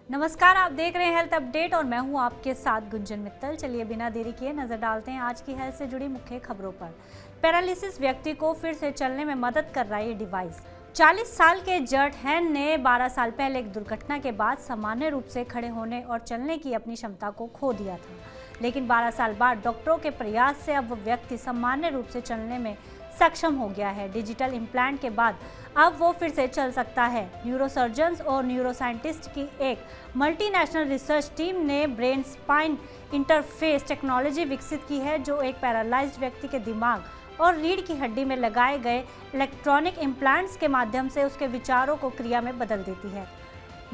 नमस्कार, आप देख रहे हैं हेल्थ अपडेट और मैं हूं आपके साथ गुंजन मित्तल। चलिए बिना देरी किए नजर डालते हैं आज की हेल्थ से जुड़ी मुख्य खबरों पर। पैरालिसिस व्यक्ति को फिर से चलने में मदद कर रहा है ये डिवाइस। 40 साल के जर्ट हैन ने 12 साल पहले एक दुर्घटना के बाद सामान्य रूप से खड़े होने और चलने की अपनी क्षमता को खो दिया था, लेकिन 12 साल बाद डॉक्टरों के प्रयास से अब वो व्यक्ति सामान्य रूप से चलने में सक्षम हो गया है। डिजिटल इम्प्लांट के बाद अब वो फिर से चल सकता है। न्यूरोसर्जन्स और न्यूरोसाइंटिस्ट की एक मल्टीनेशनल रिसर्च टीम ने ब्रेन स्पाइन इंटरफेस टेक्नोलॉजी विकसित की है, जो एक पैरालाइज्ड व्यक्ति के दिमाग और रीढ़ की हड्डी में लगाए गए इलेक्ट्रॉनिक इम्प्लांट्स के माध्यम से उसके विचारों को क्रिया में बदल देती है।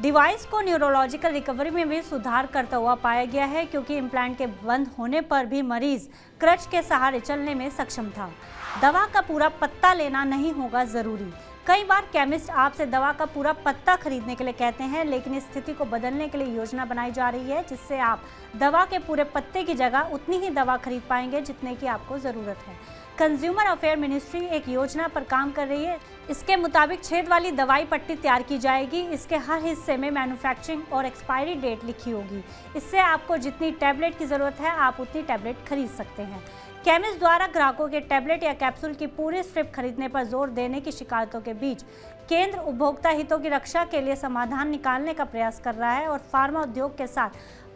डिवाइस को न्यूरोलॉजिकल रिकवरी में भी सुधार करता हुआ पाया गया है, क्योंकि इम्प्लांट के बंद होने पर भी मरीज क्रच के सहारे चलने में सक्षम था। दवा का पूरा पत्ता लेना नहीं होगा जरूरी। कई बार केमिस्ट आपसे दवा का पूरा पत्ता खरीदने के लिए कहते हैं, लेकिन इस स्थिति को बदलने के लिए योजना बनाई जा रही है, जिससे आप दवा के पूरे पत्ते की जगह उतनी ही दवा खरीद पाएंगे जितने की आपको जरूरत है। कंज्यूमर अफेयर मिनिस्ट्री एक योजना पर काम कर रही है। इसके मुताबिक छेद वाली दवाई पट्टी तैयार की जाएगी। इसके हर हिस्से में मैन्युफैक्चरिंग और एक्सपायरी डेट लिखी होगी। इससे आपको जितनी टैबलेट की जरूरत है आप उतनी टैबलेट खरीद सकते हैं। केमिस्ट द्वारा ग्राहकों के टैबलेट या कैप्सूल की पूरी स्ट्रिप खरीदने पर जोर देने की शिकायतों के बीच केंद्र उपभोक्ता हितों की रक्षा के लिए समाधान निकालने का प्रयास कर रहा है और फार्मा उद्योग के साथ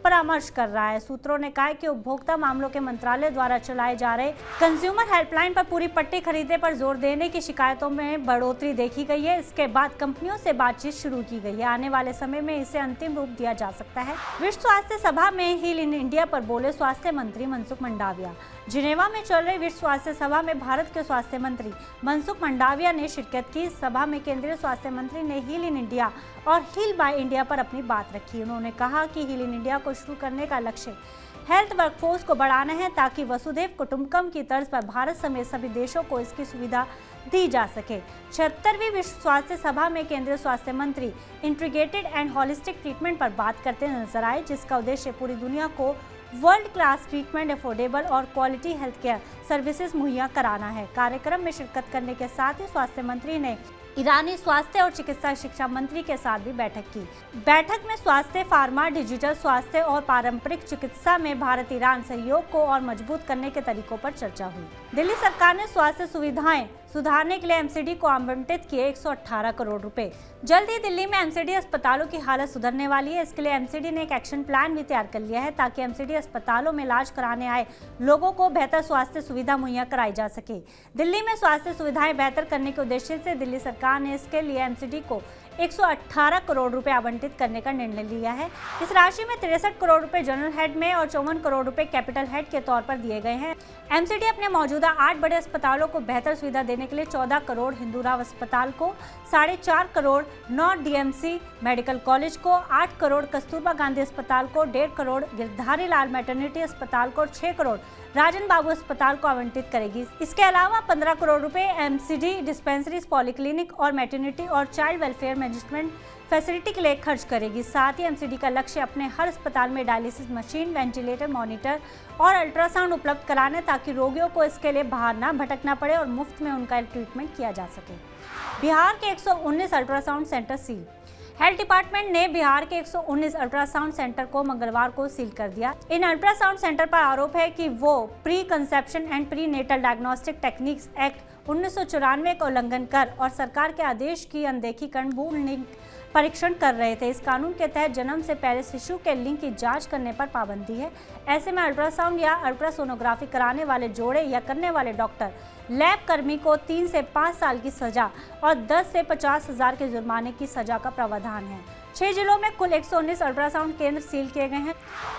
परामर्श कर रहा है। सूत्रों ने कहा कि उपभोक्ता मामलों के मंत्रालय द्वारा चलाए जा रहे कंज्यूमर हेल्पलाइन पर पूरी पट्टी खरीदने पर जोर देने की शिकायतों में बढ़ोतरी देखी गई है। इसके बाद कंपनियों से बातचीत शुरू की गई है। आने वाले समय में इसे अंतिम रूप दिया जा सकता है। विश्व स्वास्थ्य सभा में हील इन इंडिया पर बोले स्वास्थ्य मंत्री मनसुख मंडाविया। जिनेवा में चल रही विश्व स्वास्थ्य सभा में भारत के स्वास्थ्य मंत्री मनसुख मंडाविया ने शिरकत की। सभा में केंद्रीय स्वास्थ्य मंत्री ने हील इन इंडिया और हील बाय इंडिया पर अपनी बात रखी। उन्होंने कहा कि हील इन इंडिया को शुरू करने का लक्ष्य हेल्थ वर्कफोर्स को बढ़ाना है, ताकि वसुधैव कुटुंबकम की तर्ज पर भारत समेत सभी देशों को इसकी सुविधा दी जा सके। 76वीं विश्व स्वास्थ्य सभा में केंद्रीय स्वास्थ्य मंत्री इंटीग्रेटेड एंड होलिस्टिक ट्रीटमेंट पर बात करते नजर आए, जिसका उद्देश्य पूरी दुनिया को वर्ल्ड क्लास ट्रीटमेंट, अफोर्डेबल और क्वालिटी हेल्थ केयर सर्विसेज मुहैया कराना है। कार्यक्रम में शिरकत करने के साथ ही स्वास्थ्य मंत्री ने ईरानी स्वास्थ्य और चिकित्सा शिक्षा मंत्री के साथ भी बैठक की। बैठक में स्वास्थ्य, फार्मा, डिजिटल स्वास्थ्य और पारंपरिक चिकित्सा में भारत ईरान सहयोग को और मजबूत करने के तरीकों पर चर्चा हुई। दिल्ली सरकार ने स्वास्थ्य सुविधाएं सुधारने के लिए एमसीडी को आवंटित किए 118 करोड़ रुपए। जल्द ही दिल्ली में एमसीडी अस्पतालों की हालत सुधरने वाली है। इसके लिए एमसीडी ने एक एक्शन प्लान भी तैयार कर लिया है, ताकि एमसीडी अस्पतालों में इलाज कराने आए लोगों को बेहतर स्वास्थ्य सुविधा मुहैया कराई जा सके। दिल्ली में स्वास्थ्य सुविधाएं बेहतर करने के उद्देश्य से दिल्ली सरकार ने इसके लिए एमसीडी को 118 करोड़ रुपए आवंटित करने का निर्णय लिया है। इस राशि में 63 करोड़ रुपए जनरल हेड में और 54 करोड़ रुपए कैपिटल हेड के तौर पर दिए गए हैं। एमसीडी अपने मौजूदा 8 बड़े अस्पतालों को बेहतर सुविधा देने के लिए 14 करोड़, हिंदूराव अस्पताल को 4.5 करोड़, 9 डीएमसी मेडिकल कॉलेज को 8 करोड़, कस्तूरबा गांधी अस्पताल को 1.5 करोड़, गिरधारी लाल मैटरनिटी अस्पताल को 6 करोड़, राजन बाबू अस्पताल को आवंटित करेगी। इसके अलावा 15 करोड़ रुपए एमसीडी डिस्पेंसरीज, पॉलिक्लिनिक और मैटरनिटी और चाइल्ड वेलफेयर मैनेजमेंट फैसिलिटी के लिए खर्च करेगी। साथ ही एमसीडी का लक्ष्य अपने हर अस्पताल में डायलिसिस मशीन, वेंटिलेटर, मॉनिटर और अल्ट्रासाउंड उपलब्ध कराने, ताकि रोगियों को इसके लिए बाहर ना भटकना पड़े और मुफ्त में उनका ट्रीटमेंट किया जा सके। बिहार के 119 ultrasound centre seal. Health department ने बिहार के 119 अल्ट्रासाउंड सेंटर को मंगलवार को सील कर दिया। इन अल्ट्रासाउंड सेंटर पर आरोप है कि वो pre conception and pre natal diagnostic techniques act 1994 का उल्लंघन कर और सरकार के आदेश की अनदेखी कर भ्रूण लिंग परीक्षण कर रहे थे। इस कानून के तहत जन्म से पहले शिशु के लिंग की जांच करने पर पाबंदी है। ऐसे में अल्ट्रासाउंड या अल्ट्रासोनोग्राफी कराने वाले जोड़े या करने वाले डॉक्टर, लैब कर्मी को 3 से 5 साल की सजा और 10 से 50,000 के जुर्माने की सजा का प्रावधान है। 6 जिलों में कुल 119 अल्ट्रासाउंड केंद्र सील किए गए हैं,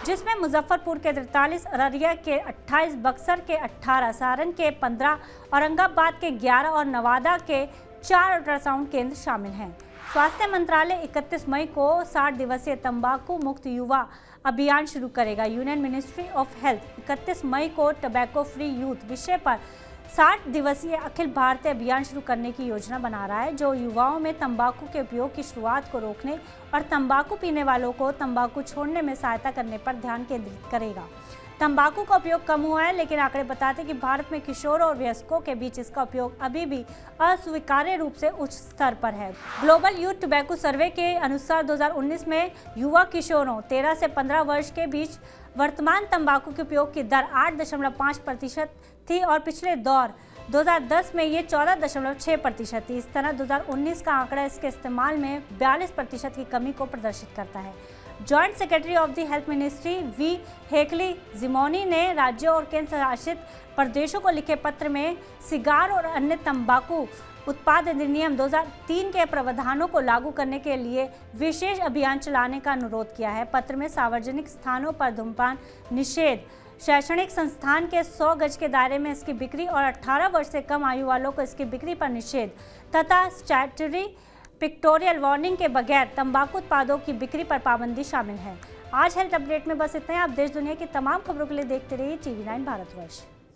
जिसमें मुजफ्फरपुर के 43, अररिया के 28, बक्सर के 18, सारण के 15, औरंगाबाद के 11 और नवादा के 4 अल्ट्रासाउंड केंद्र शामिल हैं। स्वास्थ्य मंत्रालय 31 मई को 60 दिवसीय तंबाकू मुक्त युवा अभियान शुरू करेगा। यूनियन मिनिस्ट्री ऑफ हेल्थ 31 मई को टोबैको फ्री यूथ विषय पर 60 दिवसीय अखिल भारतीय अभियान शुरू करने की योजना बना रहा है, जो युवाओं में तंबाकू के उपयोग की शुरुआत को रोकने और तंबाकू पीने वालों को तंबाकू छोड़ने में सहायता करने पर ध्यान केंद्रित करेगा। तंबाकू का उपयोग कम हुआ है, लेकिन आंकड़े बताते हैं कि भारत में किशोरों और वयस्कों के बीच इसका उपयोग अभी भी अस्वीकार्य रूप से उच्च स्तर पर है। ग्लोबल यूथ टोबैको सर्वे के अनुसार 2019 में युवा किशोरों 13 से 15 वर्ष के बीच वर्तमान तंबाकू के उपयोग की दर 8.5% थी और पिछले दौर 2010 में ये 14.6% थी। इस तरह 2019 का आंकड़ा इसके इस्तेमाल में 42% की कमी को प्रदर्शित करता है। Joint secretary of the health ministry V Hekali Zhimomi ने राज्यों और केंद्र शासित प्रदेशों को लिखे पत्र में सिगार और अन्य तंबाकू उत्पाद अधिनियम 2003 के प्रावधानों को लागू करने के लिए विशेष अभियान चलाने का अनुरोध किया है। पत्र में सार्वजनिक स्थानों पर धूम्रपान निषेध, शैक्षणिक संस्थान के 100 गज के दायरे में इसकी बिक्री और 18 वर्ष से कम आयु वालों को इसकी बिक्री पर निषेध तथा स्टैट्यूटरी पिक्टोरियल वार्निंग के बगैर तंबाकू उत्पादों की बिक्री पर पाबंदी शामिल है। आज हेल्थ अपडेट में बस इतना ही। आप देश दुनिया की तमाम खबरों के लिए देखते रहिए TV9 भारतवर्ष।